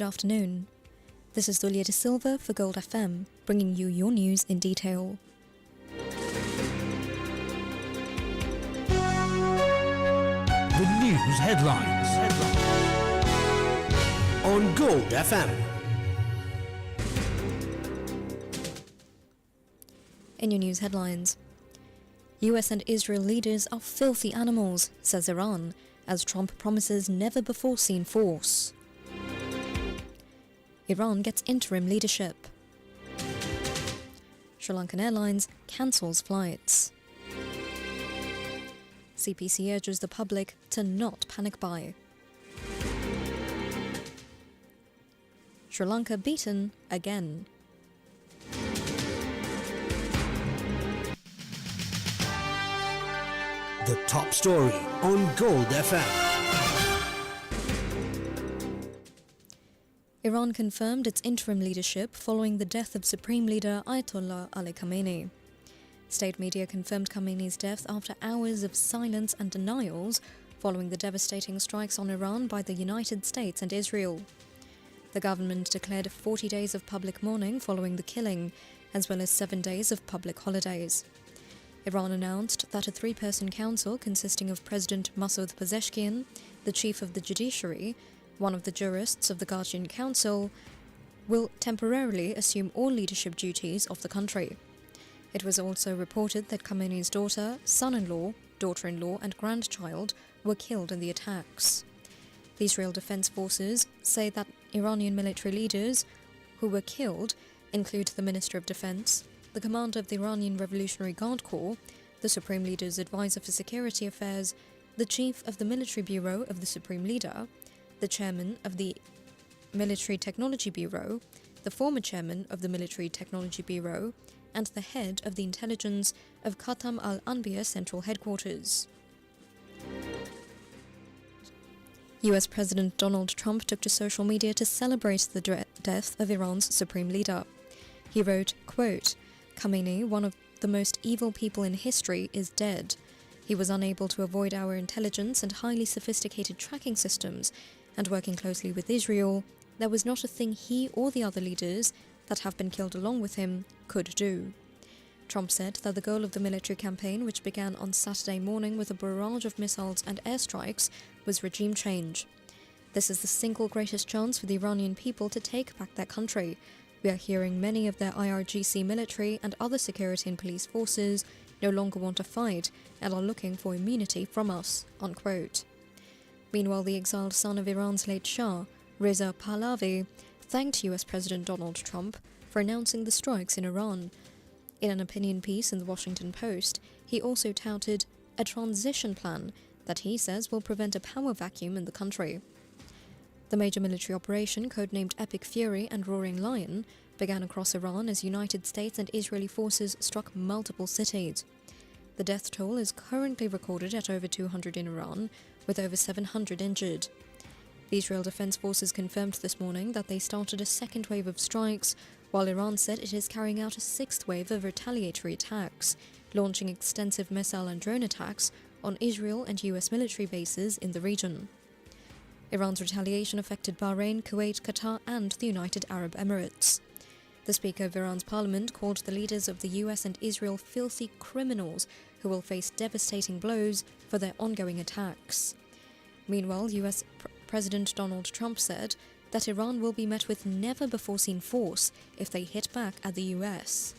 good afternoon. This is Dulia de Silva for Gold FM, bringing you your news in detail. The news headlines on Gold FM. In your news headlines, US and Israel leaders are filthy animals, says Iran, as Trump promises never-before-seen force. Iran gets interim leadership. Sri Lankan Airlines cancels flights. CPC urges the public to not panic buy. Sri Lanka beaten again. The top story on Gold FM. Iran confirmed its interim leadership following the death of Supreme Leader Ayatollah Ali Khamenei. State media confirmed Khamenei's death after hours of silence and denials following the devastating strikes on Iran by the United States and Israel. The government declared 40 days of public mourning following the killing, as well as 7 days of public holidays. Iran announced that a three-person council consisting of President Masoud Pezeshkian, the chief of the judiciary, one of the jurists of the Guardian Council, will temporarily assume all leadership duties of the country. It was also reported that Khamenei's daughter, son-in-law, daughter-in-law and grandchild were killed in the attacks. The Israel Defense Forces say that Iranian military leaders who were killed include the Minister of Defense, the commander of the Iranian Revolutionary Guard Corps, the Supreme Leader's advisor for security affairs, the chief of the military bureau of the Supreme Leader, the chairman of the Military Technology Bureau, the former chairman of the Military Technology Bureau, and the head of the intelligence of Khatam al-Anbiya Central Headquarters. US President Donald Trump took to social media to celebrate the death of Iran's Supreme Leader. He wrote, quote, "Khamenei, one of the most evil people in history, is dead. He was unable to avoid our intelligence and highly sophisticated tracking systems, and working closely with Israel, there was not a thing he or the other leaders that have been killed along with him could do." Trump said that the goal of the military campaign, which began on Saturday morning with a barrage of missiles and airstrikes, was regime change. "This is the single greatest chance for the Iranian people to take back their country. We are hearing many of their IRGC military and other security and police forces no longer want to fight and are looking for immunity from us," unquote. Meanwhile, the exiled son of Iran's late Shah, Reza Pahlavi, thanked US President Donald Trump for announcing the strikes in Iran. In an opinion piece in the Washington Post, he also touted a transition plan that he says will prevent a power vacuum in the country. The major military operation, codenamed Epic Fury and Roaring Lion, began across Iran as United States and Israeli forces struck multiple cities. The death toll is currently recorded at over 200 in Iran, with over 700 injured. The Israel Defense Forces confirmed this morning that they started a second wave of strikes, while Iran said it is carrying out a sixth wave of retaliatory attacks, launching extensive missile and drone attacks on Israel and US military bases in the region. Iran's retaliation affected Bahrain, Kuwait, Qatar and the United Arab Emirates. The Speaker of Iran's parliament called the leaders of the US and Israel filthy criminals who will face devastating blows for their ongoing attacks. Meanwhile, US President Donald Trump said that Iran will be met with never-before-seen force if they hit back at the US.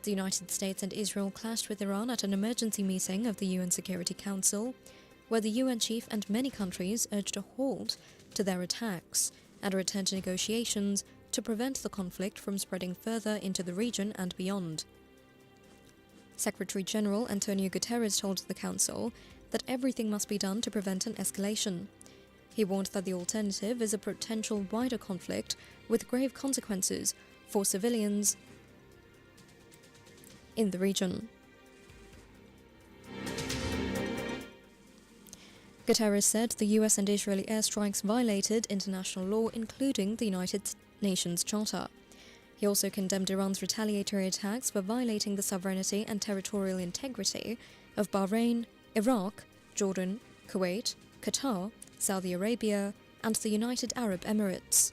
The United States and Israel clashed with Iran at an emergency meeting of the UN Security Council, where the UN chief and many countries urged a halt to their attacks and a return to negotiations to prevent the conflict from spreading further into the region and beyond. Secretary General Antonio Guterres told the Council that everything must be done to prevent an escalation. He warned that the alternative is a potential wider conflict with grave consequences for civilians in the region. Guterres said the US and Israeli airstrikes violated international law, including the United Nations Charter. He also condemned Iran's retaliatory attacks for violating the sovereignty and territorial integrity of Bahrain, Iraq, Jordan, Kuwait, Qatar, Saudi Arabia, and the United Arab Emirates.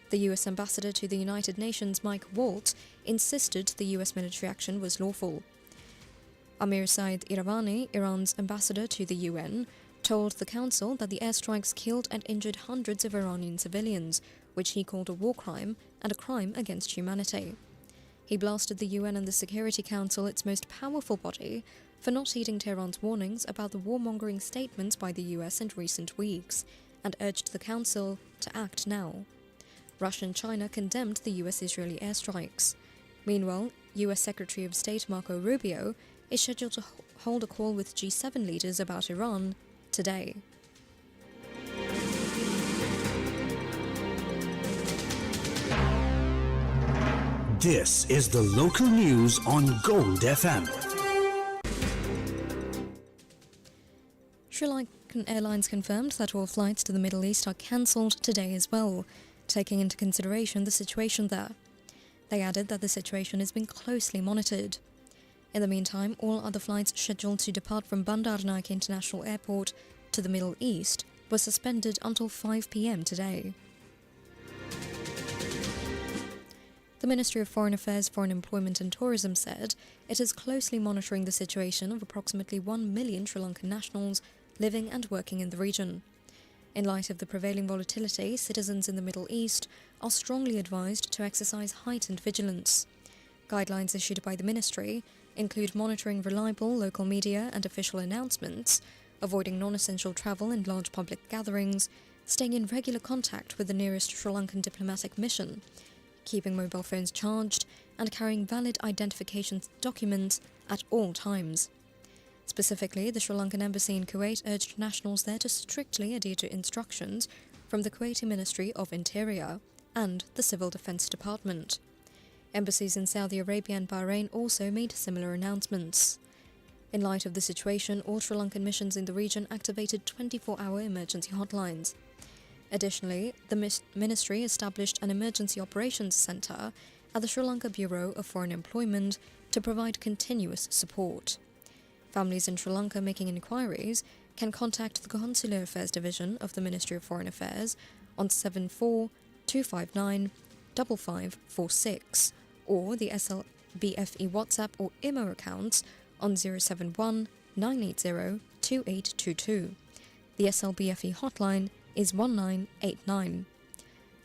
The US ambassador to the United Nations, Mike Waltz, insisted the US military action was lawful. Amir Said Iravani, Iran's ambassador to the UN, told the council that the airstrikes killed and injured hundreds of Iranian civilians, which he called a war crime and a crime against humanity. He blasted the UN and the Security Council, its most powerful body, for not heeding Tehran's warnings about the warmongering statements by the US in recent weeks, and urged the council to act now. Russia and China condemned the US-Israeli airstrikes. Meanwhile, US Secretary of State Marco Rubio is scheduled to hold a call with G7 leaders about Iran today. This is the local news on Gold FM. Sri Lankan Airlines confirmed that all flights to the Middle East are cancelled today as well, taking into consideration the situation there. They added that the situation is being closely monitored. In the meantime, all other flights scheduled to depart from Bandar Naik International Airport to the Middle East were suspended until 5 p.m. today. The Ministry of Foreign Affairs, Foreign Employment and Tourism said it is closely monitoring the situation of approximately 1 million Sri Lankan nationals living and working in the region. In light of the prevailing volatility, citizens in the Middle East are strongly advised to exercise heightened vigilance. Guidelines issued by the ministry include monitoring reliable local media and official announcements, avoiding non-essential travel and large public gatherings, staying in regular contact with the nearest Sri Lankan diplomatic mission, keeping mobile phones charged, and carrying valid identification documents at all times. Specifically, the Sri Lankan Embassy in Kuwait urged nationals there to strictly adhere to instructions from the Kuwaiti Ministry of Interior and the Civil Defense Department. Embassies in Saudi Arabia and Bahrain also made similar announcements. In light of the situation, all Sri Lankan missions in the region activated 24-hour emergency hotlines. Additionally, the ministry established an emergency operations centre at the Sri Lanka Bureau of Foreign Employment to provide continuous support. Families in Sri Lanka making inquiries can contact the Consular Affairs Division of the Ministry of Foreign Affairs on 74 259 5546 or the SLBFE WhatsApp or IMO accounts on 071 980 2822. The SLBFE hotline is 1989.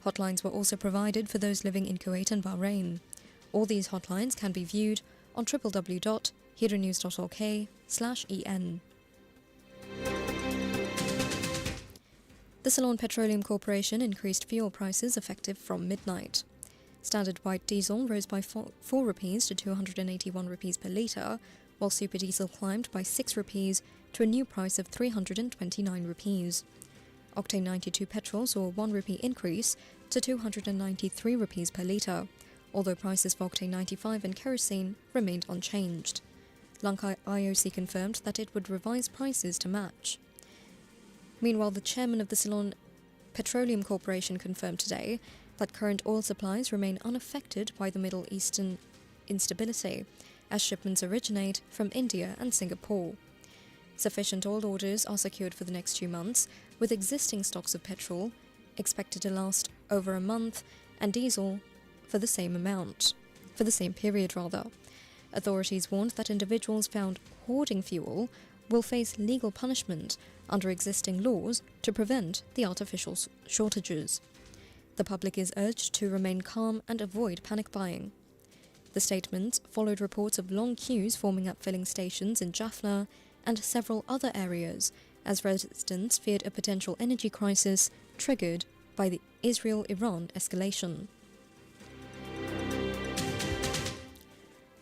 Hotlines were also provided for those living in Kuwait and Bahrain. All these hotlines can be viewed on www.hirunews.org/en. The Ceylon Petroleum Corporation increased fuel prices effective from midnight. Standard white diesel rose by 4 rupees to 281 rupees per litre, while super diesel climbed by 6 rupees to a new price of 329 rupees. Octane 92 petrol saw a 1 rupee increase to 293 rupees per litre, although prices for Octane 95 and kerosene remained unchanged. Lanka IOC confirmed that it would revise prices to match. Meanwhile, the chairman of the Ceylon Petroleum Corporation confirmed today that current oil supplies remain unaffected by the Middle Eastern instability, as shipments originate from India and Singapore. Sufficient oil orders are secured for the next 2 months, with existing stocks of petrol expected to last over a month and diesel for the same period. Authorities warned that individuals found hoarding fuel will face legal punishment under existing laws to prevent the artificial shortages. The public is urged to remain calm and avoid panic buying. The statement followed reports of long queues forming at filling stations in Jaffna and several other areas, as residents feared a potential energy crisis triggered by the Israel-Iran escalation.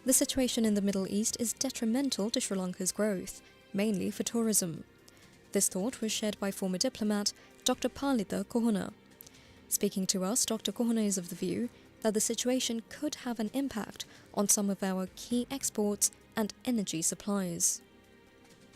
The situation in the Middle East is detrimental to Sri Lanka's growth, mainly for tourism. This thought was shared by former diplomat Dr. Palitha Kohuna. Speaking to us, Dr. Kohuna is of the view that the situation could have an impact on some of our key exports and energy supplies.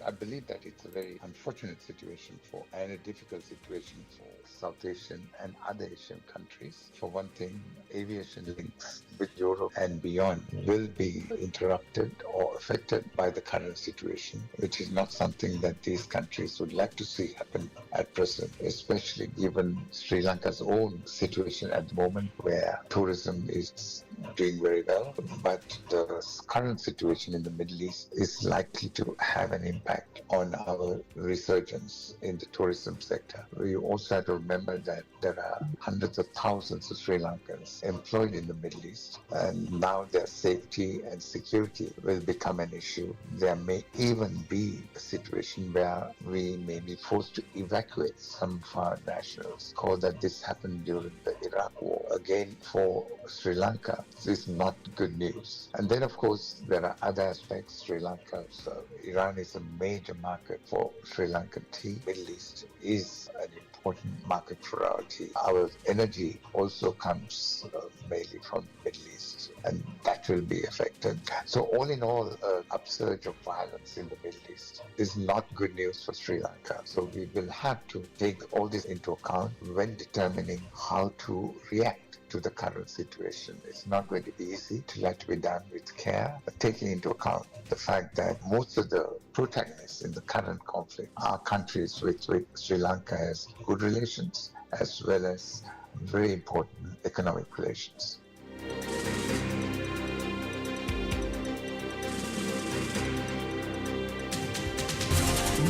I believe that it's a very unfortunate situation and a difficult situation for South Asian and other Asian countries. For one thing, aviation links with Europe and beyond will be interrupted or affected by the current situation, which is not something that these countries would like to see happen at present, especially given Sri Lanka's own situation at the moment where tourism is doing very well. But the current situation in the Middle East is likely to have an impact on our resurgence in the tourism sector. We also have to remember that there are hundreds of thousands of Sri Lankans employed in the Middle East, and now their safety and security will become an issue. There may even be a situation where we may be forced to evacuate some of our nationals. Recall that this happened during the Iraq War. Again, for Sri Lanka, this is not good news. And then, of course, there are other aspects. Sri Lanka, so Iran is a major market for Sri Lankan tea. Middle East is an important market for our tea. Our energy also comes mainly from the Middle East, and that will be affected. So all in all, an upsurge of violence in the Middle East is not good news for Sri Lanka. So we will have to take all this into account when determining how to react to the current situation. It's not going to be easy. It will have to be done with care, but taking into account the fact that most of the protagonists in the current conflict are countries with which Sri Lanka has good relations, as well as very important economic relations.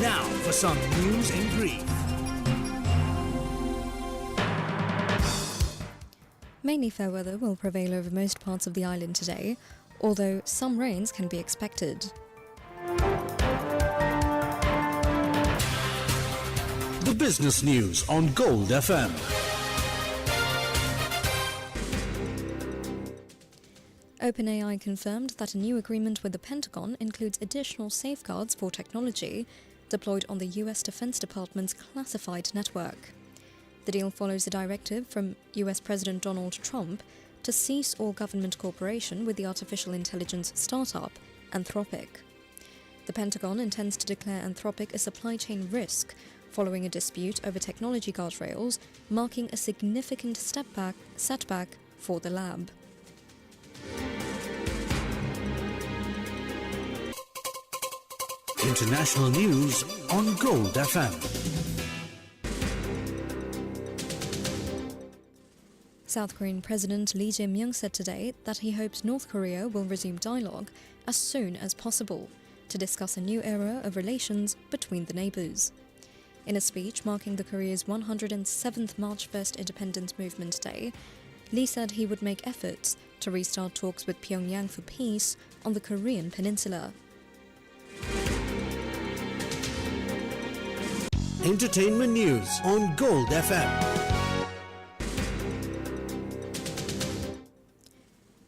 Now for some news in brief. Mainly fair weather will prevail over most parts of the island today, although some rains can be expected. The business news on Gold FM. OpenAI confirmed that a new agreement with the Pentagon includes additional safeguards for technology deployed on the US Defense Department's classified network. The deal follows a directive from US President Donald Trump to cease all government cooperation with the artificial intelligence startup Anthropic. The Pentagon intends to declare Anthropic a supply chain risk following a dispute over technology guardrails, marking a significant setback for the lab. International news on Gold FM. South Korean President Lee Jae-myung said today that he hopes North Korea will resume dialogue as soon as possible to discuss a new era of relations between the neighbours. In a speech marking the Korea's 107th March 1st Independence Movement Day, Lee said he would make efforts to restart talks with Pyongyang for peace on the Korean peninsula. Entertainment news on Gold FM.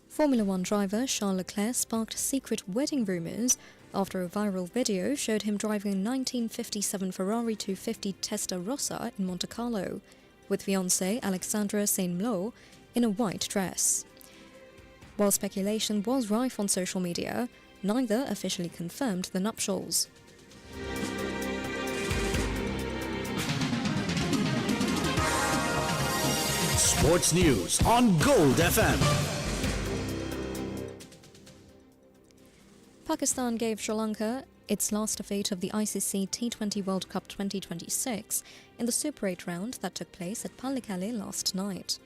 Formula One driver Charles Leclerc sparked secret wedding rumours after a viral video showed him driving a 1957 Ferrari 250 Testarossa in Monte Carlo, with fiancée Alexandra Saint-Malo in a white dress. While speculation was rife on social media, neither officially confirmed the nuptials. Sports news on Gold FM. Pakistan gave Sri Lanka its last defeat of the ICC T20 World Cup 2026 in the Super 8 round that took place at Pallikalle last night.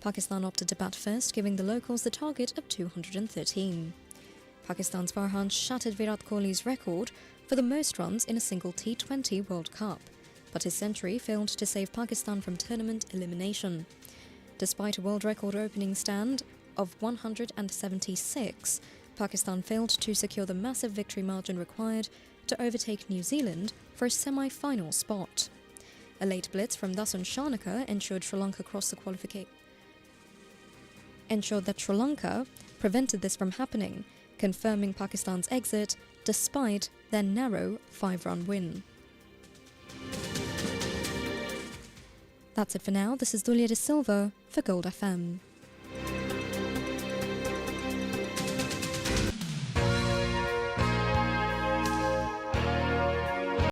Pakistan opted to bat first, giving the locals the target of 213. Pakistan's Farhan shattered Virat Kohli's record for the most runs in a single T20 World Cup, but his century failed to save Pakistan from tournament elimination. Despite a world record opening stand of 176, Pakistan failed to secure the massive victory margin required to overtake New Zealand for a semi-final spot. A late blitz from Dasun Shanaka ensured that Sri Lanka prevented this from happening, confirming Pakistan's exit despite their narrow 5-run win. That's it for now. This is Dulia De Silva for Gold FM.